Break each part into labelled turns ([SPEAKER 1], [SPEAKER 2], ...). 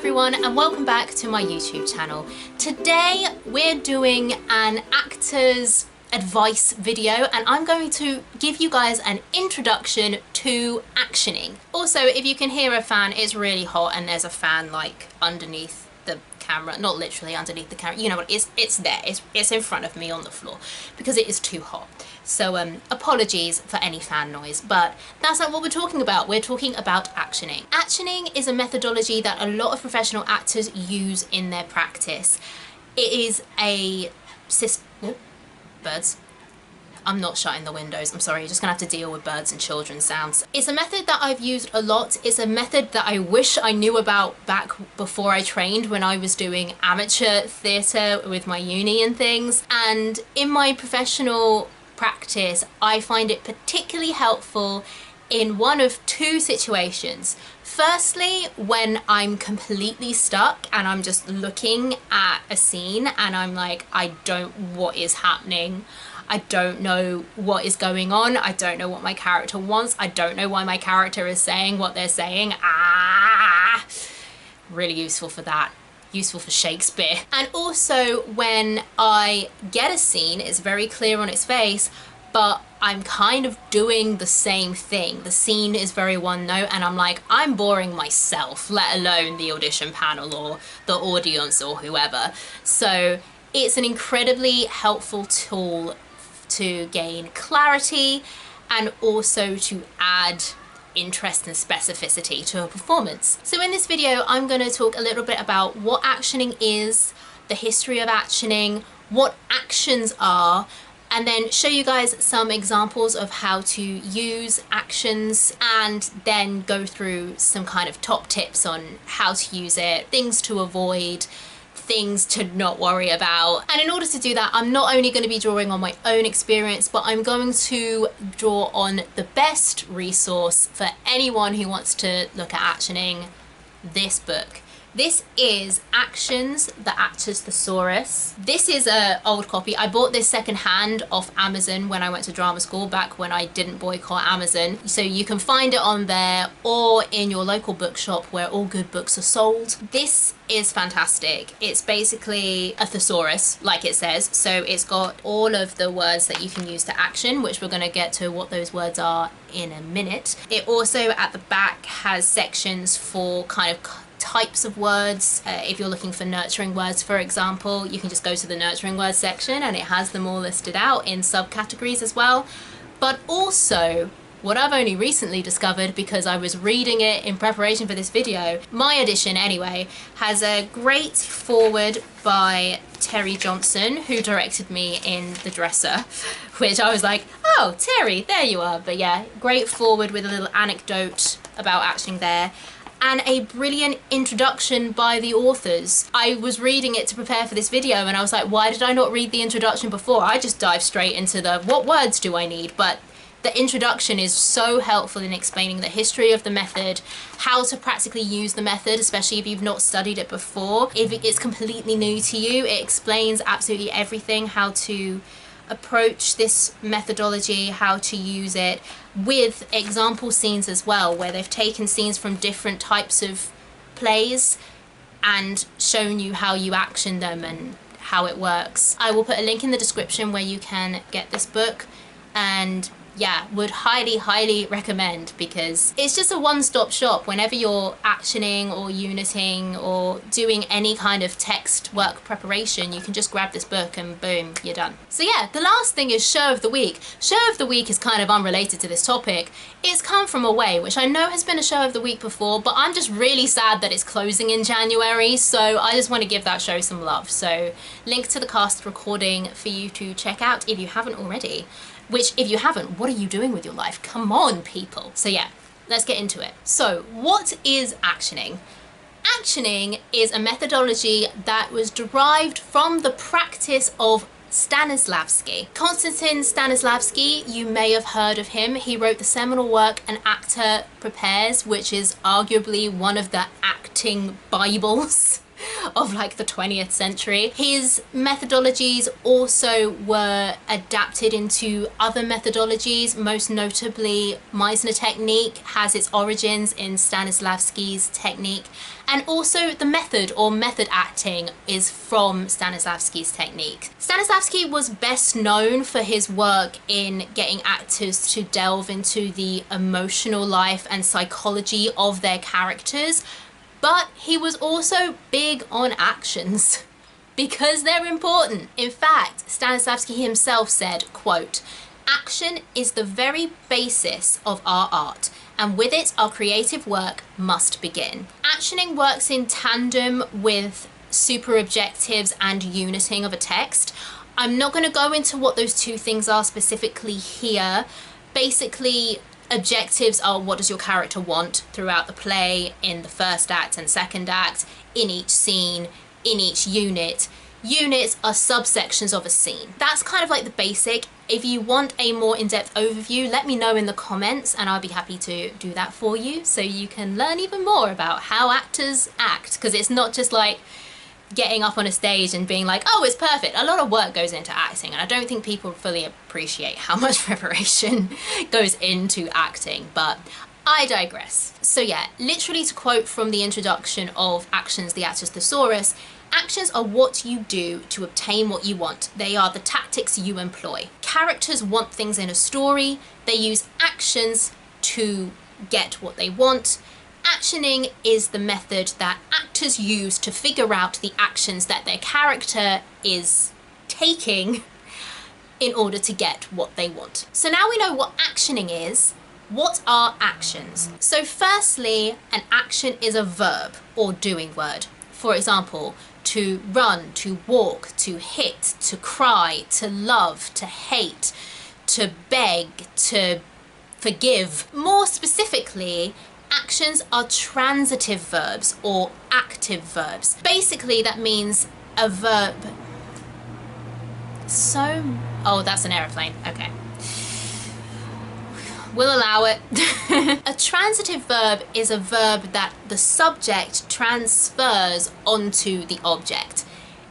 [SPEAKER 1] everyone and welcome back to my YouTube channel. Today we're doing an actor's advice video and I'm going to give you guys an introduction to actioning. Also, if you can hear a fan, it's really hot and there's a fan like underneath the camera, not literally underneath the camera, you know what, it's there, it's in front of me on the floor because it is too hot. So apologies for any fan noise, but that's not what we're talking about. We're talking about actioning. Actioning is a methodology that a lot of professional actors use in their practice. It is a birds. I'm not shutting the windows, I'm sorry, you're just gonna have to deal with birds and children's sounds. It's a method that I've used a lot. It's a method that I wish I knew about back before I trained, when I was doing amateur theatre with my uni and things. And in my professional practice, I find it particularly helpful in one of two situations. Firstly, when I'm completely stuck and I'm just looking at a scene and I'm like, what is happening? I don't know what is going on. I don't know what my character wants. I don't know why my character is saying what they're saying. Really useful for that. Useful for Shakespeare. And also when I get a scene, it's very clear on its face, but I'm kind of doing the same thing. The scene is very one note and I'm like, I'm boring myself, let alone the audition panel or the audience or whoever. So it's an incredibly helpful tool to gain clarity and also to add interest and specificity to a performance. So in this video, I'm going to talk a little bit about what actioning is, the history of actioning, what actions are, and then show you guys some examples of how to use actions, and then go through some kind of top tips on how to use it, things to avoid, things to not worry about. And in order to do that, I'm not only going to be drawing on my own experience, but I'm going to draw on the best resource for anyone who wants to look at actioning, this book. This is Actions, the Actor's Thesaurus. This is an old copy. I bought this secondhand off Amazon when I went to drama school, back when I didn't boycott Amazon. So you can find it on there or in your local bookshop where all good books are sold. This is fantastic. It's basically a thesaurus, like it says. So it's got all of the words that you can use to action, which we're going to get to what those words are in a minute. It also at the back has sections for kind of types of words. If you're looking for nurturing words, for example, you can just go to the nurturing words section and it has them all listed out in subcategories as well. But also, what I've only recently discovered, because I was reading it in preparation for this video, my edition anyway, has a great foreword by Terry Johnson, who directed me in The Dresser, which I was like, oh, Terry, there you are. But yeah, great foreword with a little anecdote about actioning there, and a brilliant introduction by the authors. I was reading it to prepare for this video and I was like, why did I not read the introduction before? I just dived straight into the what words do I need? But the introduction is so helpful in explaining the history of the method, how to practically use the method, especially if you've not studied it before. If it's completely new to you, it explains absolutely everything, how to approach this methodology, how to use it, with example scenes as well, where they've taken scenes from different types of plays and shown you how you action them and how it works. I will put a link in the description where you can get this book, and yeah, would highly recommend, because it's just a one-stop shop. Whenever you're actioning or uniting or doing any kind of text work preparation, you can just grab this book and boom, you're done. So yeah, the last thing is show of the week. Show of the week is kind of unrelated to this topic. It's Come From Away, which I know has been a show of the week before, but I'm just really sad that it's closing in January, so I just want to give that show some love. So link to the cast recording for you to check out if you haven't already. Which, if you haven't, what are you doing with your life? Come on, people. So yeah, let's get into it. So what is actioning? Actioning is a methodology that was derived from the practice of Stanislavski. Konstantin Stanislavski, you may have heard of him. He wrote the seminal work An Actor Prepares, which is arguably one of the acting bibles. of like the 20th century. His methodologies also were adapted into other methodologies. Most notably, Meisner technique has its origins in Stanislavski's technique, and also the method or method acting is from Stanislavski's technique. Stanislavski was best known for his work in getting actors to delve into the emotional life and psychology of their characters, but he was also big on actions because they're important. In fact, Stanislavski himself said, quote, "Action is the very basis of our art, and with it our creative work must begin." Actioning works in tandem with super objectives and uniting of a text. I'm not going to go into what those two things are specifically here. Basically, objectives are what does your character want throughout the play, in the first act and second act, in each scene, in each unit. Units are subsections of a scene. That's kind of like the basic. If you want a more in-depth overview, let me know in the comments and I'll be happy to do that for you so you can learn even more about how actors act, because it's not just like getting up on a stage and being like, oh, it's perfect. A lot of work goes into acting, and I don't think people fully appreciate how much preparation goes into acting, but I digress. So yeah, literally to quote from the introduction of Actions, the Actor's Thesaurus, actions are what you do to obtain what you want. They are the tactics you employ. Characters want things in a story. They use actions to get what they want. Actioning is the method that actors use to figure out the actions that their character is taking in order to get what they want. So now we know what actioning is. What are actions? So firstly, an action is a verb or doing word. For example, to run, to walk, to hit, to cry, to love, to hate, to beg, to forgive. More specifically, actions are transitive verbs or active verbs. Basically, that means a verb. Oh, that's an aeroplane. Okay. We'll allow it. A transitive verb is a verb that the subject transfers onto the object.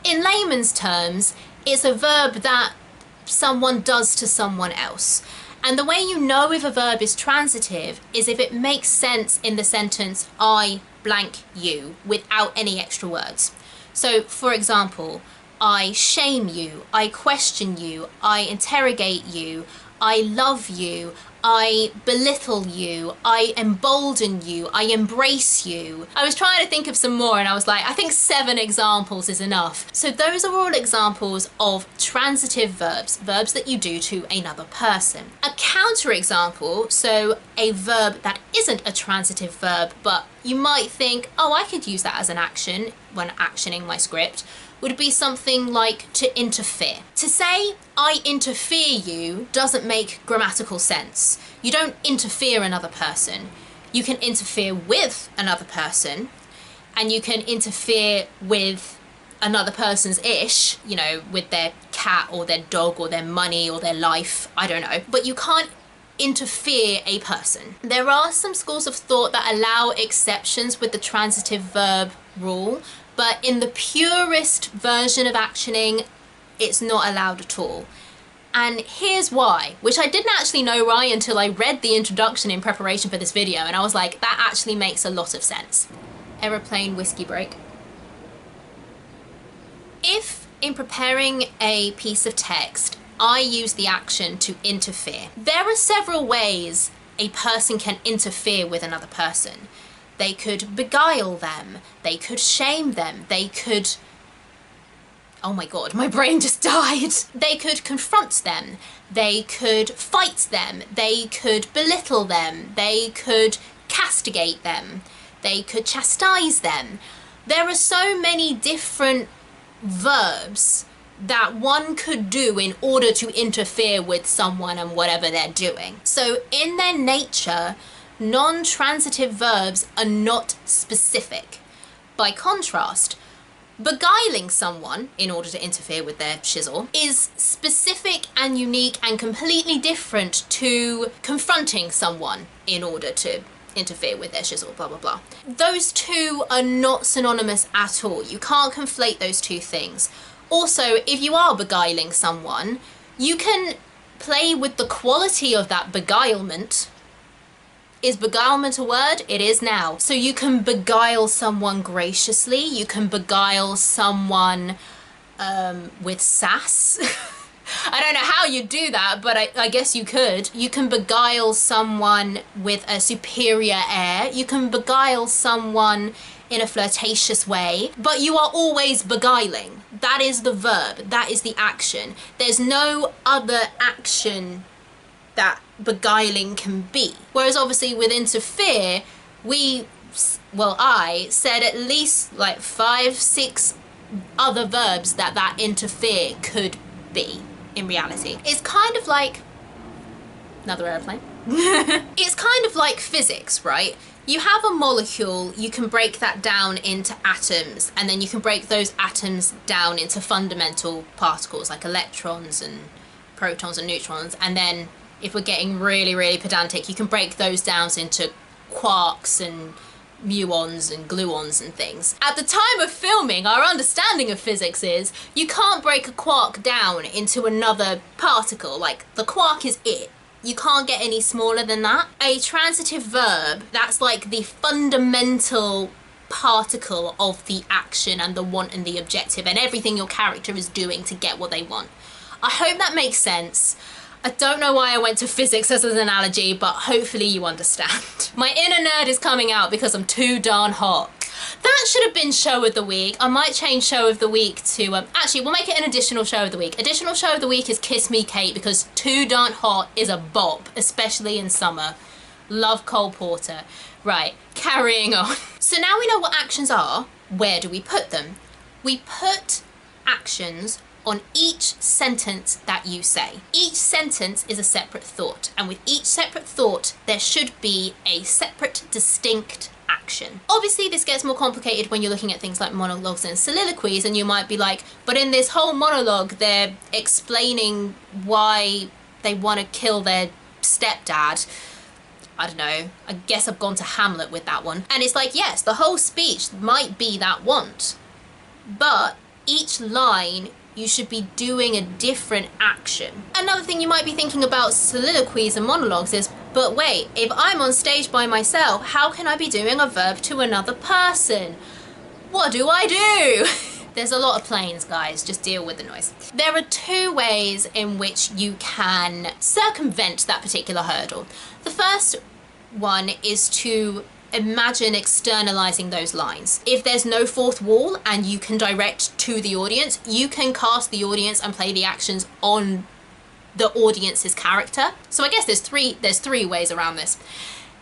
[SPEAKER 1] In layman's terms, it's a verb that someone does to someone else. And the way you know if a verb is transitive is if it makes sense in the sentence, I blank you, without any extra words. So, for example, I shame you, I question you, I interrogate you, I love you, I belittle you, I embolden you, I embrace you. I was trying to think of some more and I was like, I think 7 examples is enough. So those are all examples of transitive verbs, verbs that you do to another person. A counterexample, so a verb that isn't a transitive verb, but you might think, oh, I could use that as an action when actioning my script, would be something like to interfere. To say, I interfere you doesn't make grammatical sense. You don't interfere another person. You can interfere with another person, and you can interfere with another person's ish, you know, with their cat or their dog or their money or their life, I don't know. But you can't interfere a person. There are some schools of thought that allow exceptions with the transitive verb rule, but in the purest version of actioning, it's not allowed at all. And here's why, which I didn't actually know why until I read the introduction in preparation for this video, and I was like, that actually makes a lot of sense. Aeroplane whiskey break. If, in preparing a piece of text, I use the action to interfere, there are several ways a person can interfere with another person. They could beguile them, they could shame them, they could... Oh my god, my brain just died. They could confront them, they could fight them, they could belittle them, they could castigate them, they could chastise them. There are so many different verbs that one could do in order to interfere with someone and whatever they're doing. So in their nature, non-transitive verbs are not specific. By contrast, beguiling someone in order to interfere with their shizzle is specific and unique and completely different to confronting someone in order to interfere with their shizzle, blah, blah, blah. Those two are not synonymous at all. You can't conflate those two things. Also, if you are beguiling someone, you can play with the quality of that beguilement. Is beguilement a word? It is now. So you can beguile someone graciously, you can beguile someone with sass. I don't know how you do that, but I guess you could. You can beguile someone with a superior air. You can beguile someone in a flirtatious way, but you are always beguiling. That is the verb. That is the action. There's no other action that beguiling can be. Whereas obviously with interfere, I said at least like 5, 6 other verbs that interfere could be in reality. It's kind of like another airplane. It's kind of like physics, right? You have a molecule, you can break that down into atoms, and then you can break those atoms down into fundamental particles like electrons and protons and neutrons, and then if we're getting really, really pedantic, you can break those down into quarks and muons and gluons and things. At the time of filming, our understanding of physics is you can't break a quark down into another particle. Like, the quark is it. You can't get any smaller than that. A transitive verb, that's like the fundamental particle of the action and the want and the objective and everything your character is doing to get what they want. I hope that makes sense. I don't know why I went to physics as an analogy, but hopefully you understand. My inner nerd is coming out because I'm too darn hot. That should have been show of the week. I might change show of the week to, actually we'll make it an additional show of the week. Additional show of the week is Kiss Me Kate, because too darn hot is a bop, especially in summer. Love Cole Porter. Right, carrying on. So now we know what actions are. Where do we put them? We put actions on each sentence that you say. Each sentence is a separate thought, and with each separate thought there should be a separate, distinct action. Obviously this gets more complicated when you're looking at things like monologues and soliloquies, and you might be like, but in this whole monologue they're explaining why they want to kill their stepdad. I don't know, I guess I've gone to Hamlet with that one. And it's like, yes, the whole speech might be that want, but each line you should be doing a different action. Another thing you might be thinking about soliloquies and monologues is, but wait, if I'm on stage by myself, how can I be doing a verb to another person? What do I do? There's a lot of planes, guys, just deal with the noise. There are 2 ways in which you can circumvent that particular hurdle. The first one is to imagine externalizing those lines. If there's no fourth wall and you can direct to the audience, you can cast the audience and play the actions on the audience's character. So I guess there's three ways around this.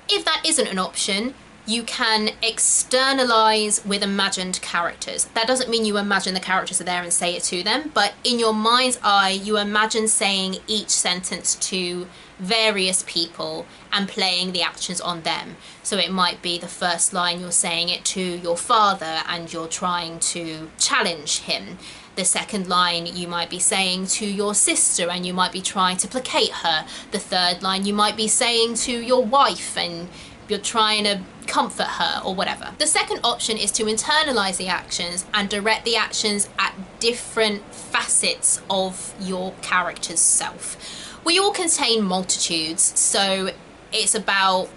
[SPEAKER 1] If that isn't an option, you can externalize with imagined characters. That doesn't mean you imagine the characters are there and say it to them, but in your mind's eye, you imagine saying each sentence to various people and playing the actions on them. So it might be the first line you're saying it to your father and you're trying to challenge him. The second line you might be saying to your sister and you might be trying to placate her. The third line you might be saying to your wife and you're trying to comfort her or whatever. The second option is to internalize the actions and direct the actions at different facets of your character's self. We all contain multitudes, so it's about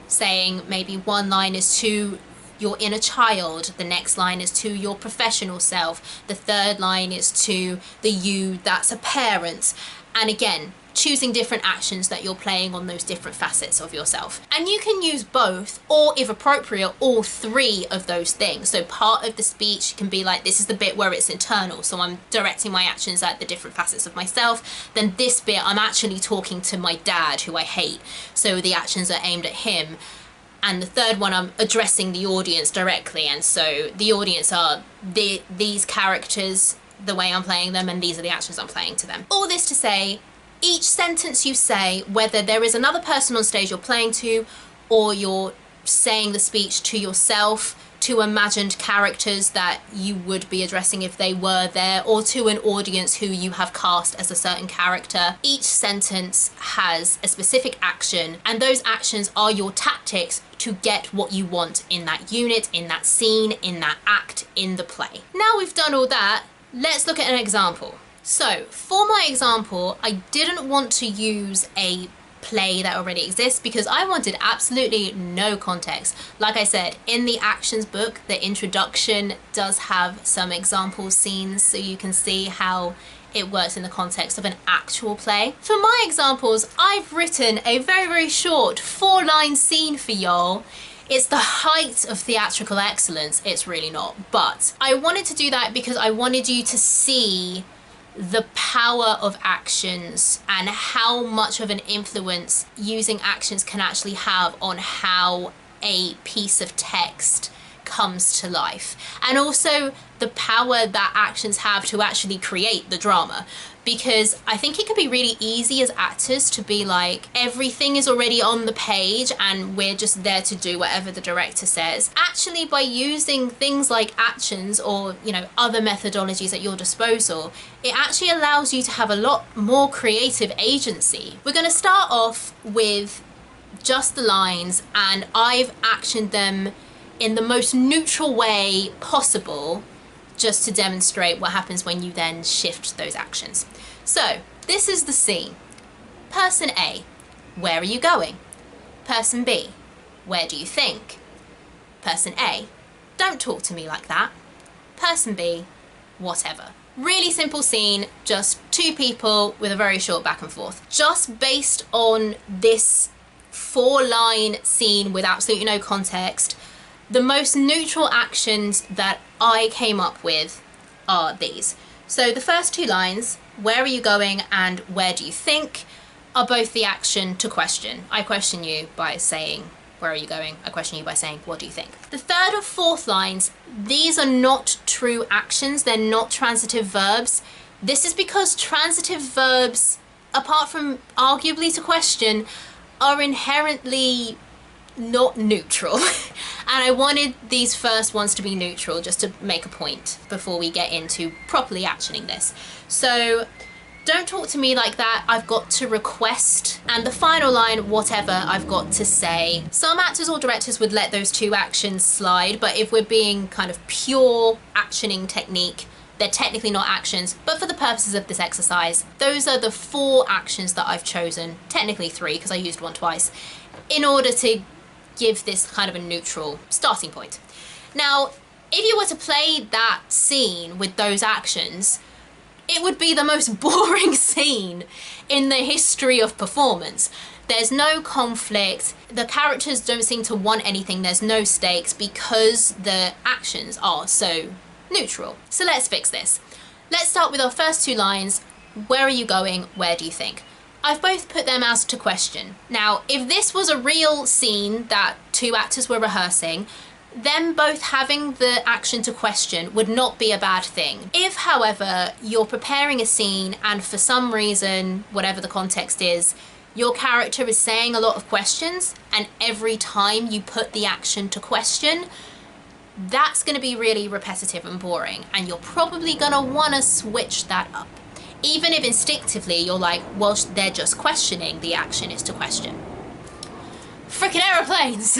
[SPEAKER 1] saying maybe one line is to your inner child, the next line is to your professional self, the third line is to the you that's a parent, and again, choosing different actions that you're playing on those different facets of yourself. And you can use both, or if appropriate, all 3 of those things. So part of the speech can be like, this is the bit where it's internal, so I'm directing my actions at the different facets of myself. Then this bit, I'm actually talking to my dad, who I hate, so the actions are aimed at him. And the third one, I'm addressing the audience directly, and so the audience are these characters, the way I'm playing them, and these are the actions I'm playing to them. All this to say, each sentence you say, whether there is another person on stage you're playing to or you're saying the speech to yourself, to imagined characters that you would be addressing if they were there, or to an audience who you have cast as a certain character. Each sentence has a specific action, and those actions are your tactics to get what you want in that unit, in that scene, in that act, in the play. Now we've done all that, let's look at an example. So for my example, I didn't want to use a play that already exists because I wanted absolutely no context. Like I said, in the actions book, the introduction does have some example scenes so you can see how it works in the context of an actual play. For my examples, I've written a very, very short 4-line scene for y'all. It's the height of theatrical excellence. It's really not, but I wanted to do that because I wanted you to see the power of actions and how much of an influence using actions can actually have on how a piece of text comes to life, and also the power that actions have to actually create the drama. Because I think it can be really easy as actors to be like, everything is already on the page and we're just there to do whatever the director says. Actually, by using things like actions or, you know, other methodologies at your disposal, it actually allows you to have a lot more creative agency. We're going to start off with just the lines, and I've actioned them in the most neutral way possible, just to demonstrate what happens when you then shift those actions. So this is the scene. Person A, where are you going? Person B, where do you think? Person A, don't talk to me like that. Person B, whatever. Really simple scene, just two people with a very short back and forth. Just based on this 4-line scene with absolutely no context, the most neutral actions that I came up with are these. So the first 2 lines, where are you going and where do you think, are both the action to question. I question you by saying, where are you going? I question you by saying, what do you think? The 3rd or 4th lines, these are not true actions. They're not transitive verbs. This is because transitive verbs, apart from arguably to question, are inherently not neutral. And I wanted these first ones to be neutral just to make a point before we get into properly actioning this. So don't talk to me like that, I've got to request. And the final line, whatever, I've got to say. Some actors or directors would let those 2 actions slide, but if we're being kind of pure actioning technique, they're technically not actions, but for the purposes of this exercise, those are the 4 actions that I've chosen, technically 3 because I used one twice, in order to give this kind of a neutral starting point. Now, if you were to play that scene with those actions, it would be the most boring scene in the history of performance. There's no conflict, the characters don't seem to want anything, there's no stakes because the actions are so neutral. So let's fix this. Let's start with our first 2 lines. Where are you going? Where do you think? I've both put them as to question. Now, if this was a real scene that 2 actors were rehearsing, them both having the action to question would not be a bad thing. If, however, you're preparing a scene and for some reason, whatever the context is, your character is saying a lot of questions, and every time you put the action to question, that's going to be really repetitive and boring, and you're probably going to want to switch that up. Even if instinctively you're like, well, they're just questioning, the action is to question. Frickin' aeroplanes!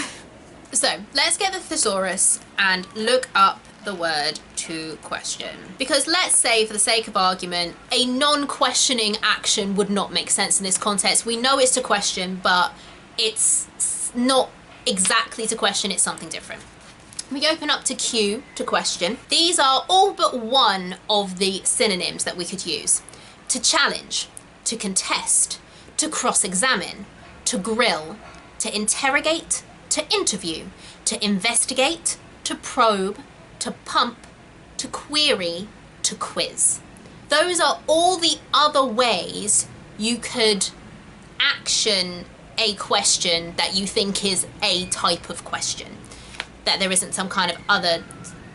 [SPEAKER 1] So let's get the thesaurus and look up the word to question. Because let's say, for the sake of argument, a non-questioning action would not make sense in this context. We know it's to question, but it's not exactly to question, it's something different. We open up to Q, to question. These are all but one of the synonyms that we could use. To challenge, to contest, to cross-examine, to grill, to interrogate, to interview, to investigate, to probe, to pump, to query, to quiz. Those are all the other ways you could action a question that you think is a type of question. That there isn't some kind of other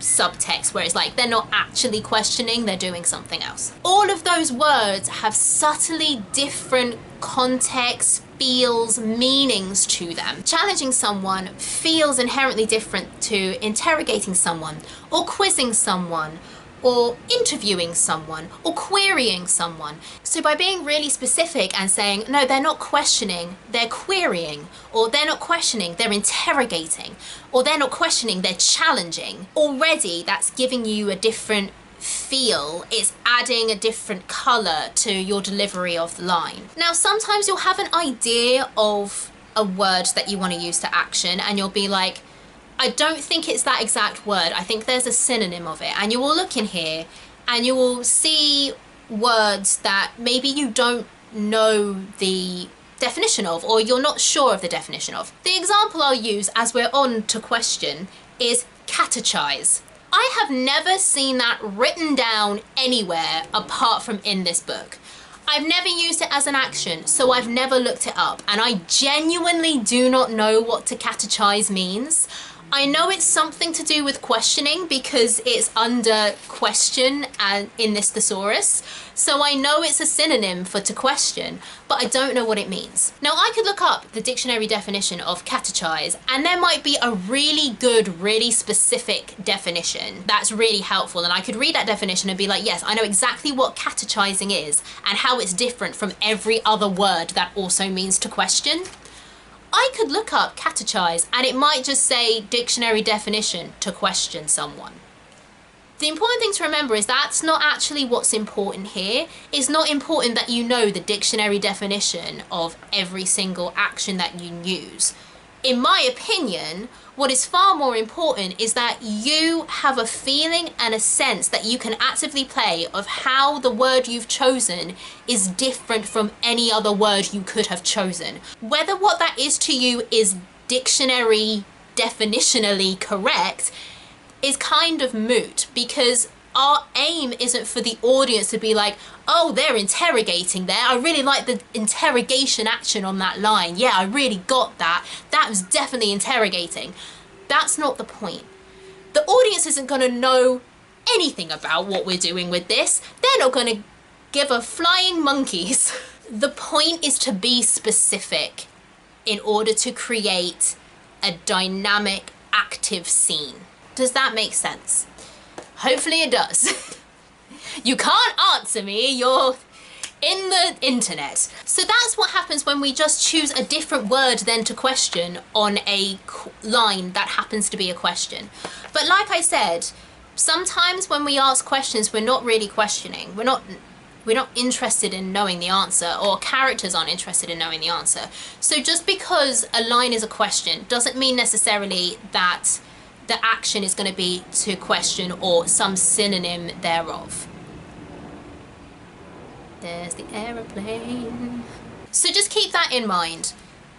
[SPEAKER 1] subtext where it's like they're not actually questioning, they're doing something else. All of those words have subtly different contexts, feels, meanings to them. Challenging someone feels inherently different to interrogating someone, or quizzing someone, or interviewing someone, or querying someone. So by being really specific and saying, no, they're not questioning, they're querying, or they're not questioning, they're interrogating, or they're not questioning, they're challenging, already that's giving you a different feel. It's adding a different color to your delivery of the line. Now, sometimes you'll have an idea of a word that you want to use to action, and you'll be like, I don't think it's that exact word, I think there's a synonym of it. And you will look in here and you will see words that maybe you don't know the definition of, or you're not sure of the definition of. The example I'll use as we're on to question is catechize. I have never seen that written down anywhere apart from in this book. I've never used it as an action, so I've never looked it up, and I genuinely do not know what to catechize means. I know it's something to do with questioning because it's under question and in this thesaurus. So I know it's a synonym for to question, but I don't know what it means. Now I could look up the dictionary definition of catechize, and there might be a really good, really specific definition that's really helpful. And I could read that definition and be like, yes, I know exactly what catechizing is and how it's different from every other word that also means to question. I could look up catechize and it might just say dictionary definition to question someone. The important thing to remember is that's not actually what's important here. It's not important that you know the dictionary definition of every single action that you use. In my opinion, what is far more important is that you have a feeling and a sense that you can actively play of how the word you've chosen is different from any other word you could have chosen. Whether what that is to you is dictionary definitionally correct is kind of moot, because our aim isn't for the audience to be like, oh, they're interrogating there. I really like the interrogation action on that line. Yeah, I really got that. That was definitely interrogating. That's not the point. The audience isn't going to know anything about what we're doing with this. They're not going to give a flying monkeys. The point is to be specific in order to create a dynamic, active scene. Does that make sense? Hopefully it does. You can't answer me, you're in the internet. So that's what happens when we just choose a different word then to question on a line that happens to be a question. But like I said, sometimes when we ask questions, we're not really questioning. We're not interested in knowing the answer, or characters aren't interested in knowing the answer. So just because a line is a question doesn't mean necessarily that the action is going to be to question or some synonym thereof. There's the aeroplane. So just keep that in mind,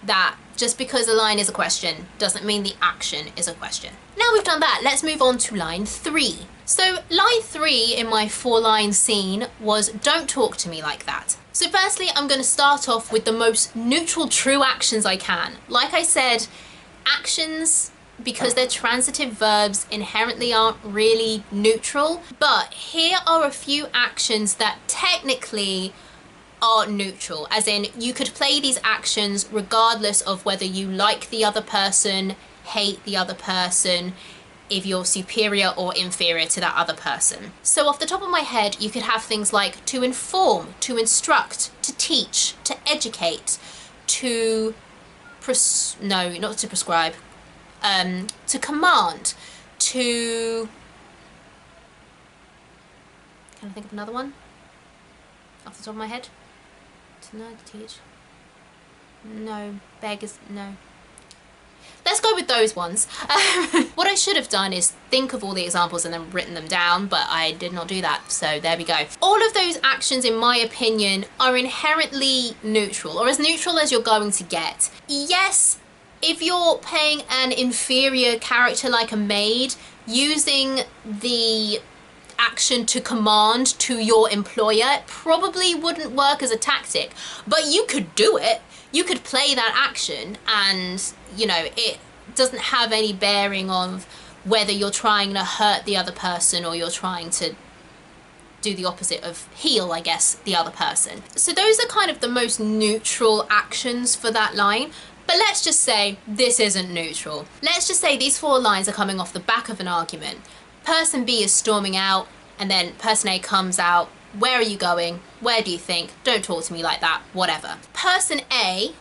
[SPEAKER 1] that just because a line is a question doesn't mean the action is a question. Now we've done that, let's move on to line 3. So line 3 in my 4-line scene was don't talk to me like that. So firstly, I'm going to start off with the most neutral true actions I can. Like I said, actions, because they're transitive verbs, inherently aren't really neutral, but here are a few actions that technically are neutral, as in you could play these actions regardless of whether you like the other person, hate the other person, if you're superior or inferior to that other person. So off the top of my head, you could have things like to inform, to instruct, to teach, to educate, to not to prescribe, to command, to... Can I think of another one off the top of my head? To know, to teach. No, beg is no. Let's go with those ones. What I should have done is think of all the examples and then written them down, but I did not do that, so there we go. All of those actions, in my opinion, are inherently neutral, or as neutral as you're going to get. Yes, if you're playing an inferior character like a maid, using the action to command to your employer probably wouldn't work as a tactic, but you could do it. You could play that action and, you know, it doesn't have any bearing on whether you're trying to hurt the other person or you're trying to do the opposite of heal, I guess, the other person. So those are kind of the most neutral actions for that line. But let's just say this isn't neutral. Let's just say these 4 lines are coming off the back of an argument. Person B is storming out, and then person A comes out. Where are you going? Where do you think? Don't talk to me like that, whatever. Person A,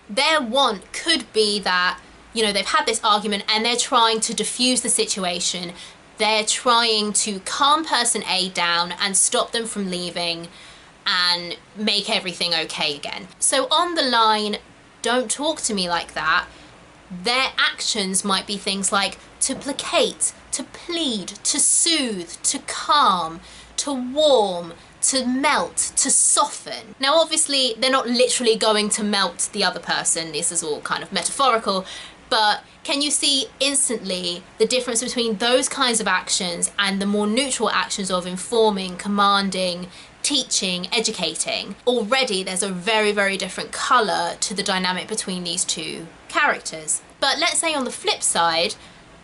[SPEAKER 1] their want could be that, you know, they've had this argument and they're trying to diffuse the situation. They're trying to calm person A down and stop them from leaving and make everything okay again. So on the line, don't talk to me like that, their actions might be things like to placate, to plead, to soothe, to calm, to warm, to melt, to soften. Now obviously they're not literally going to melt the other person, this is all kind of metaphorical, but can you see instantly the difference between those kinds of actions and the more neutral actions of informing, commanding, teaching, educating? Already there's a very, very different colour to the dynamic between these 2 characters. But let's say on the flip side,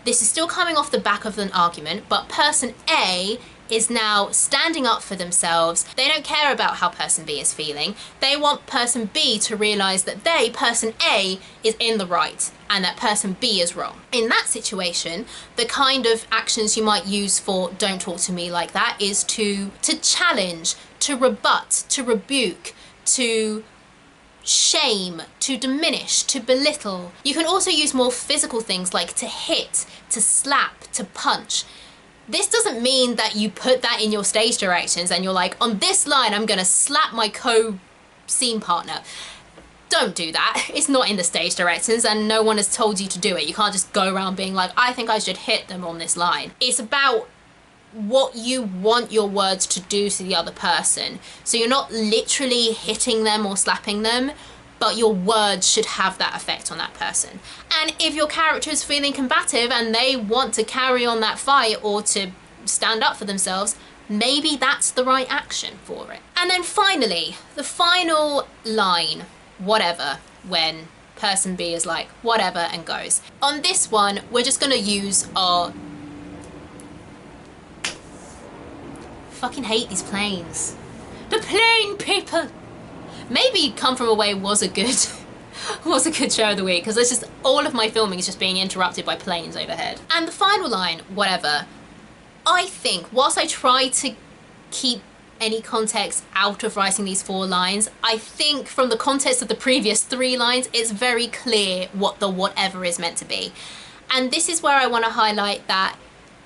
[SPEAKER 1] this is still coming off the back of an argument, but person A is now standing up for themselves. They don't care about how person B is feeling. They want person B to realise that they, person A, is in the right and that person B is wrong. In that situation, the kind of actions you might use for don't talk to me like that is to challenge, to rebut, to rebuke, to shame, to diminish, to belittle. You can also use more physical things like to hit, to slap, to punch. This doesn't mean that you put that in your stage directions and you're like, on this line, I'm gonna slap my co-scene partner. Don't do that. It's not in the stage directions and no one has told you to do it. You can't just go around being like, I think I should hit them on this line. It's about what you want your words to do to the other person. So you're not literally hitting them or slapping them, but your words should have that effect on that person. And if your character is feeling combative and they want to carry on that fight or to stand up for themselves, maybe that's the right action for it. And then finally, the final line, whatever, when person B is like, whatever, and goes. On this one, we're just gonna use our... Fucking hate these planes. The plane people! Maybe Come From Away was a good show of the week, because it's just all of my filming is just being interrupted by planes overhead. And the final line, whatever, I think whilst I try to keep any context out of writing these 4 lines, I think from the context of the previous 3 lines, it's very clear what the whatever is meant to be. And this is where I want to highlight that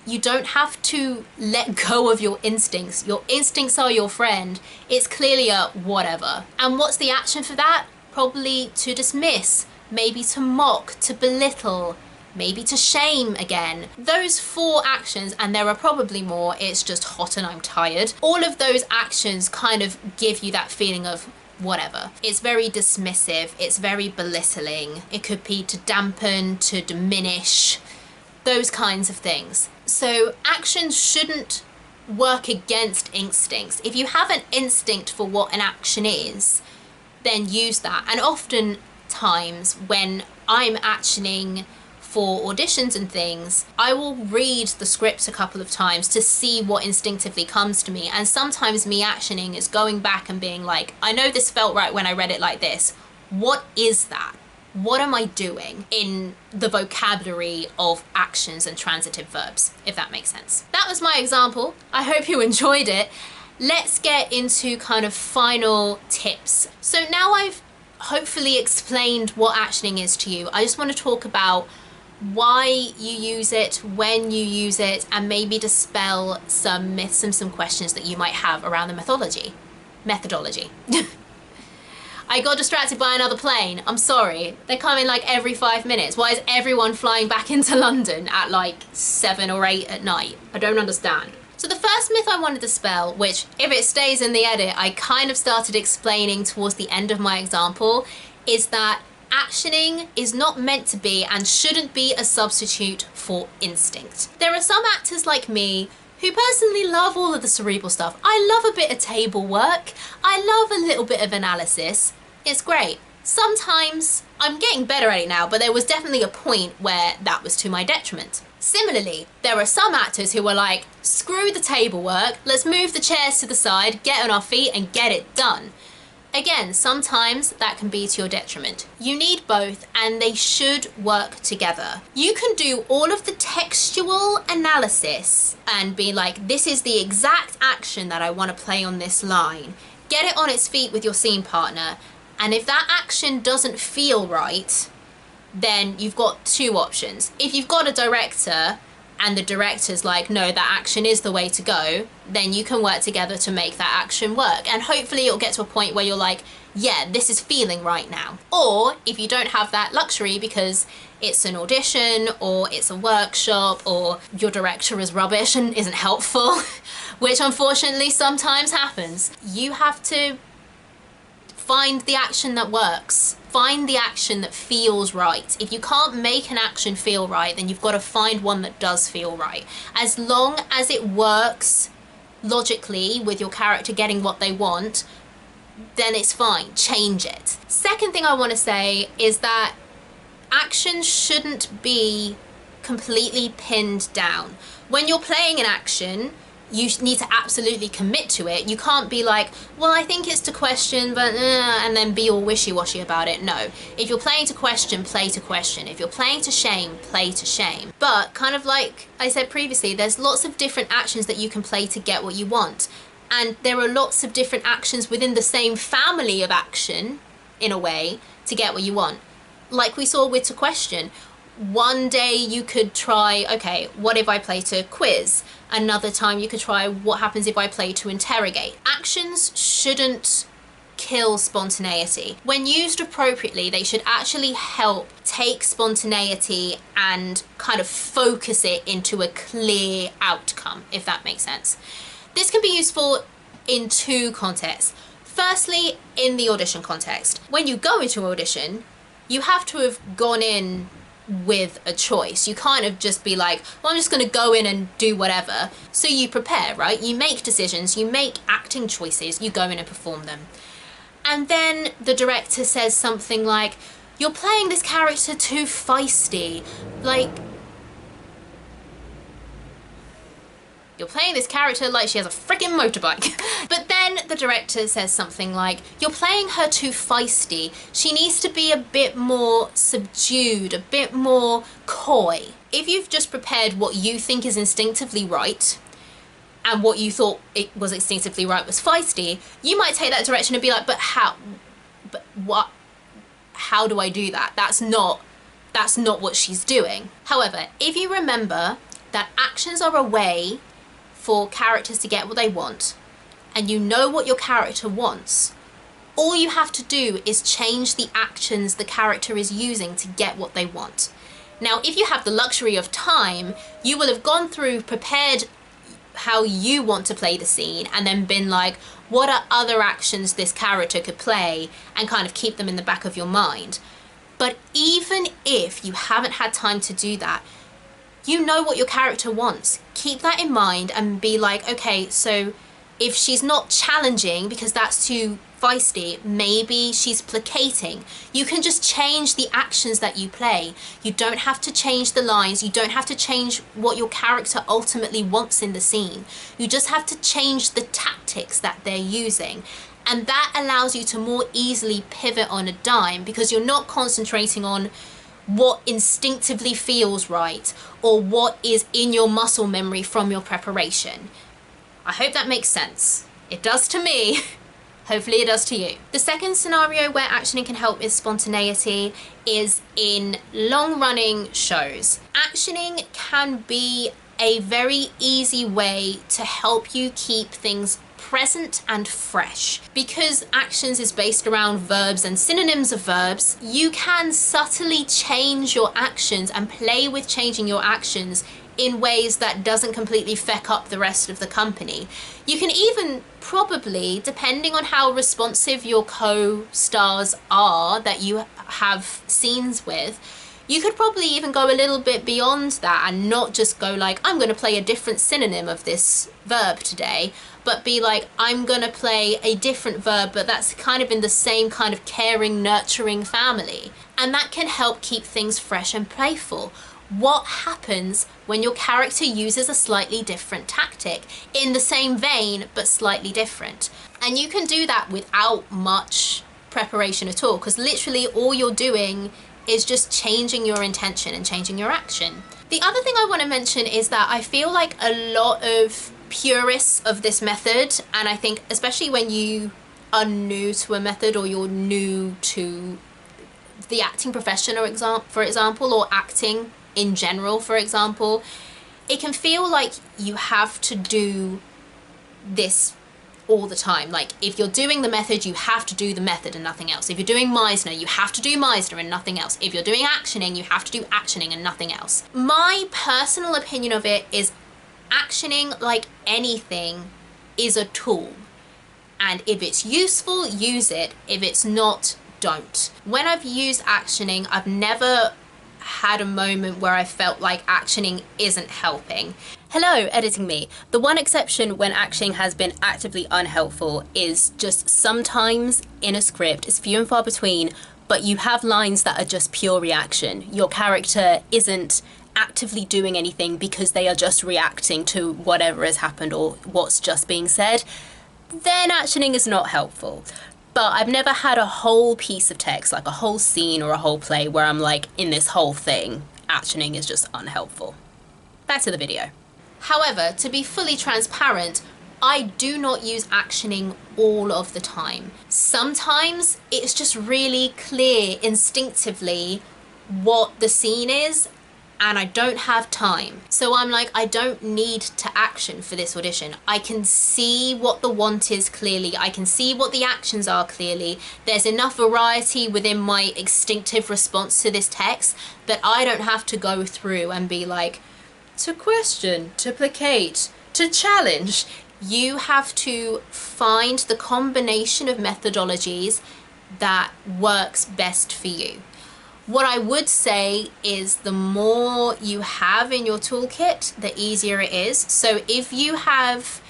[SPEAKER 1] you don't have to let go of your instincts. Your instincts are your friend. It's clearly a whatever. And what's the action for that? Probably to dismiss, maybe to mock, to belittle, maybe to shame again. Those 4 actions, and there are probably more, it's just hot and I'm tired. All of those actions kind of give you that feeling of whatever. It's very dismissive, it's very belittling. It could be to dampen, to diminish, those kinds of things. So actions shouldn't work against instincts. If you have an instinct for what an action is, then use that. And oftentimes when I'm actioning for auditions and things, I will read the script a couple of times to see what instinctively comes to me. And sometimes me actioning is going back and being like, I know this felt right when I read it like this. What is that? What am I doing in the vocabulary of actions and transitive verbs, if that makes sense? That was my example. I hope you enjoyed it. Let's get into kind of final tips. So now I've hopefully explained what actioning is to you, I just want to talk about why you use it, when you use it, and maybe dispel some myths and some questions that you might have around the methodology. I got distracted by another plane. I'm sorry. They're coming like every 5 minutes. Why is everyone flying back into London at like 7 or 8 at night? I don't understand. So the first myth I want to dispel, which if it stays in the edit, I kind of started explaining towards the end of my example, is that actioning is not meant to be and shouldn't be a substitute for instinct. There are some actors like me who personally love all of the cerebral stuff. I love a bit of table work. I love a little bit of analysis. It's great. Sometimes, I'm getting better at it now, but there was definitely a point where that was to my detriment. Similarly, there are some actors who are like, screw the table work, let's move the chairs to the side, get on our feet and get it done. Again, sometimes that can be to your detriment. You need both and they should work together. You can do all of the textual analysis and be like, this is the exact action that I want to play on this line. Get it on its feet with your scene partner, and if that action doesn't feel right, then you've got two options. If you've got a director and the director's like, no, that action is the way to go, then you can work together to make that action work. And hopefully it'll get to a point where you're like, yeah, this is feeling right now. Or if you don't have that luxury because it's an audition or it's a workshop or your director is rubbish and isn't helpful, which unfortunately sometimes happens, you have to find the action that works. Find the action that feels right. If you can't make an action feel right, then you've got to find one that does feel right. As long as it works logically with your character getting what they want, then it's fine. Change it. Second thing I want to say is that action shouldn't be completely pinned down. When you're playing an action, you need to absolutely commit to it. You can't be like, well, I think it's to question, but and then be all wishy-washy about it. No. If you're playing to question, play to question. If you're playing to shame, play to shame. But kind of like I said previously, there's lots of different actions that you can play to get what you want. And there are lots of different actions within the same family of action, in a way, to get what you want. Like we saw with to question. One day you could try, okay, what if I play to quiz? Another time you could try, what happens if I play to interrogate? Actions shouldn't kill spontaneity. When used appropriately, they should actually help take spontaneity and kind of focus it into a clear outcome, if that makes sense. This can be useful in two contexts. Firstly, in the audition context. When you go into an audition, you have to have gone in with a choice. You can't have just be like, well, I'm just going to go in and do whatever. So you prepare, right? You make decisions, you make acting choices, you go in and perform them. And then the director says something like, you're playing this character too feisty. Like, you're playing this character like she has a freaking motorbike. But then the director says something like, you're playing her too feisty. She needs to be a bit more subdued, a bit more coy. If you've just prepared what you think is instinctively right, and what you thought it was instinctively right was feisty, you might take that direction and be like, but how? But what? How do I do that? That's not what she's doing. However, if you remember that actions are a way for characters to get what they want, and you know what your character wants, all you have to do is change the actions the character is using to get what they want. Now, if you have the luxury of time, you will have gone through, prepared how you want to play the scene, and then been like, what are other actions this character could play, and kind of keep them in the back of your mind. But even if you haven't had time to do that, you know what your character wants. Keep that in mind and be like, okay, so if she's not challenging because that's too feisty, maybe she's placating. You can just change the actions that you play. You don't have to change the lines. You don't have to change what your character ultimately wants in the scene. You just have to change the tactics that they're using. And that allows you to more easily pivot on a dime, because you're not concentrating on what instinctively feels right or what is in your muscle memory from your preparation. I hope that makes sense. It does to me. Hopefully it does to you. The second scenario where actioning can help with spontaneity is in long-running shows. Actioning can be a very easy way to help you keep things present and fresh. Because actions is based around verbs and synonyms of verbs, you can subtly change your actions and play with changing your actions in ways that doesn't completely feck up the rest of the company. You can even probably, depending on how responsive your co-stars are that you have scenes with, you could probably even go a little bit beyond that and not just go like, I'm going to play a different synonym of this verb today, but be like, I'm going to play a different verb, but that's kind of in the same kind of caring, nurturing family. And that can help keep things fresh and playful. what happens when your character uses a slightly different tactic in the same vein but slightly different. And you can do that without much preparation at all, because literally all you're doing is just changing your intention and changing your action. The other thing I want to mention is that I feel like a lot of purists of this method, and I think especially when you are new to a method or you're new to the acting profession, for example, or acting in general, for example, it can feel like you have to do this all the time. Like, if you're doing the method, you have to do the method and nothing else. If you're doing Meisner, you have to do Meisner and nothing else. If you're doing actioning, you have to do actioning and nothing else. My personal opinion of it is actioning, like anything, is a tool. And if it's useful, use it. If it's not, don't. When I've used actioning, I've never had a moment where I felt like actioning isn't helping. Hello, editing me. The one exception when actioning has been actively unhelpful is just sometimes in a script, it's few and far between, but you have lines that are just pure reaction. Your character isn't actively doing anything because they are just reacting to whatever has happened or what's just being said. Then actioning is not helpful. But I've never had a whole piece of text, like a whole scene or a whole play, where I'm like, in this whole thing, actioning is just unhelpful. Back to the video. However, to be fully transparent, I do not use actioning all of the time. Sometimes it's just really clear instinctively what the scene is, and I don't have time. So I'm like, I don't need to action for this audition. I can see what the want is clearly. I can see what the actions are clearly. There's enough variety within my instinctive response to this text that I don't have to go through and be like, to question, to placate, to challenge. You have to find the combination of methodologies that works best for you. What I would say is the more you have in your toolkit, the easier it is. So if you have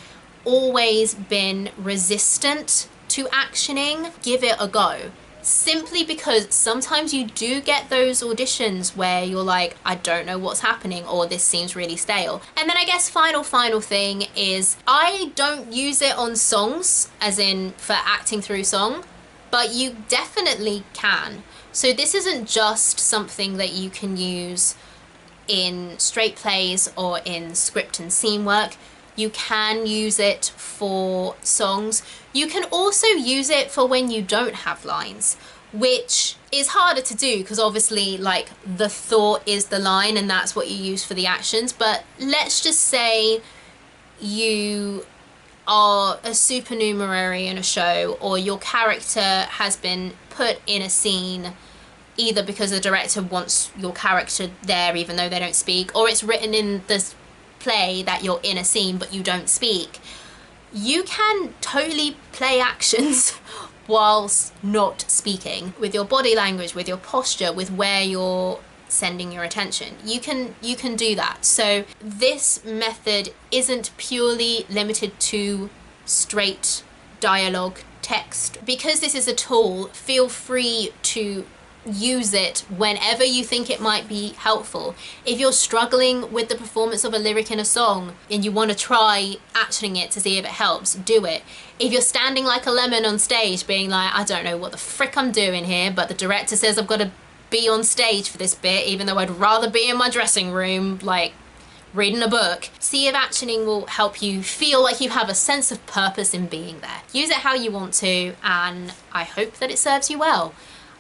[SPEAKER 1] always been resistant to actioning, give it a go. Simply because sometimes you do get those auditions where you're like, I don't know what's happening, or this seems really stale. And then I guess final thing is, I don't use it on songs, as in for acting through song, but you definitely can. So this isn't just something that you can use in straight plays or in script and scene work. You can use it for songs. You can also use it for when you don't have lines, which is harder to do because obviously like the thought is the line and that's what you use for the actions. But let's just say you are a supernumerary in a show, or your character has been put in a scene either because the director wants your character there even though they don't speak, or it's written in this play that you're in a scene but you don't speak. You can totally play actions whilst not speaking, with your body language, with your posture, with where you're sending your attention. You can do that. So this method isn't purely limited to straight dialogue text. Because this is a tool, feel free to use it whenever you think it might be helpful. If you're struggling with the performance of a lyric in a song and you want to try actioning it to see if it helps, do it. If you're standing like a lemon on stage being like, I don't know what the frick I'm doing here, but the director says I've got to be on stage for this bit even though I'd rather be in my dressing room like reading a book, see if actioning will help you feel like you have a sense of purpose in being there. Use it how you want to, and I hope that it serves you well.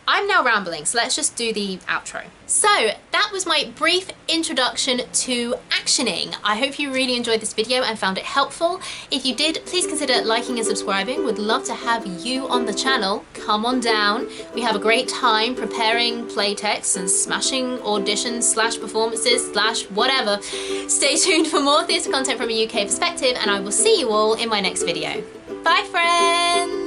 [SPEAKER 1] I'm now rambling, so let's just do the outro. So that was my brief introduction to actioning. I hope you really enjoyed this video and found it helpful. If you did, please consider liking and subscribing. Would love to have you on the channel. Come on down. We have a great time preparing play texts and smashing auditions / performances / whatever. Stay tuned for more theatre content from a UK perspective, and I will see you all in my next video. Bye friends!